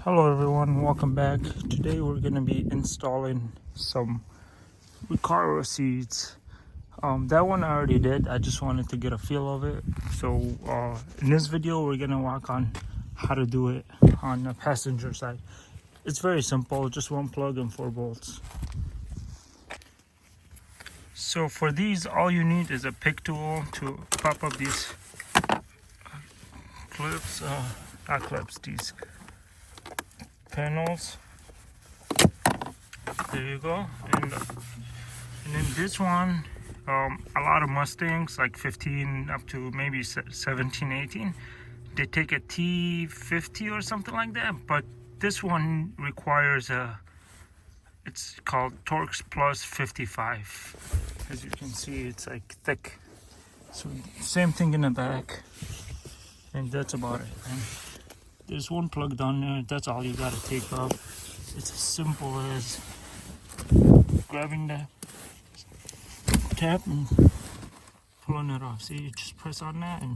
Hello everyone, welcome back. Today we're going to be installing some Recaro seats. That one I already did. I just wanted to get a feel of it. So in this video we're going to walk on how to do it on the passenger side. It's very simple, just one plug and 4 bolts. So for these, all you need is a pick tool to pop up these clips, not clips, these panels. There you go. And then this one, a lot of Mustangs, like 15 up to maybe 17, 18, they take a T50 or something like that, but this one requires it's called Torx Plus 55. As you can see, it's like thick. So same thing in the back, and that's about it. And there's one plug down there. That's all you gotta take off. It's as simple as grabbing the tap and pulling it off. See, you just press on that and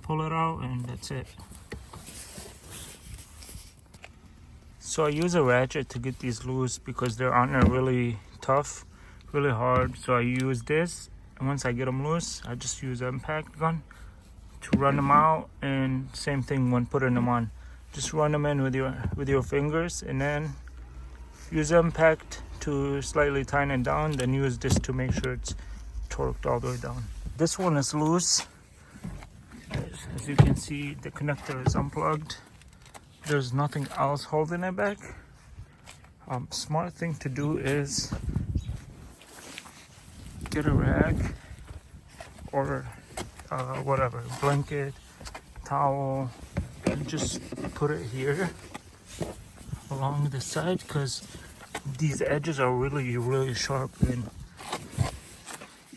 pull it out, and that's it. So I use a ratchet to get these loose because they're on there really tough, really hard. So I use this, and once I get them loose, I just use an impact gun to run them out. And same thing when putting them on, just run them in with your fingers, and then use impact to slightly tighten it down, then use this to make sure it's torqued all the way down. This one is loose. As you can see, the connector is unplugged. There's nothing else holding it back. Smart thing to do is get a rag or whatever, blanket, towel, and just put it here along the side, because these edges are really sharp and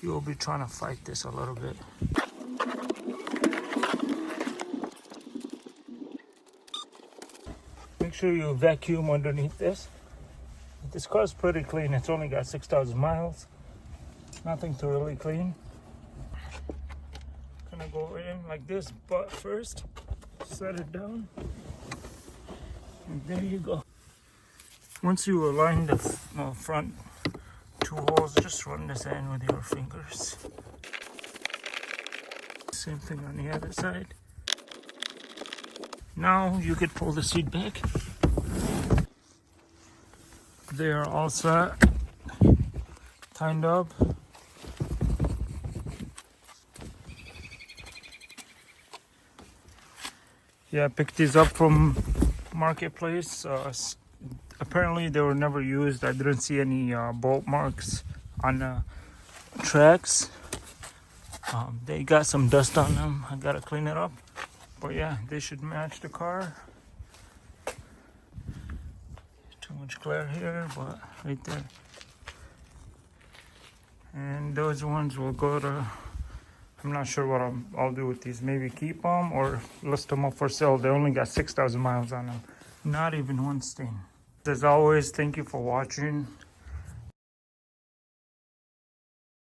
you'll be trying to fight this a little bit. Make sure you vacuum underneath this. This car is pretty clean. It's only got 6,000 miles. Nothing to really clean. Gonna go in like this, but first set it down, and there you go. Once you align the front 2 holes, just run this in with your fingers. Same thing on the other side. Now you could pull the seat back. They are all set, tightened up. Yeah, I picked these up from Marketplace. Apparently they were never used. I didn't see any bolt marks on the tracks. They got some dust on them. I gotta clean it up. But yeah, they should match the car. Too much glare here, but right there. And those ones will go to, I'm not sure what I'll do with these. Maybe keep them or list them up for sale. They only got 6,000 miles on them. Not even one stain. As always, thank you for watching.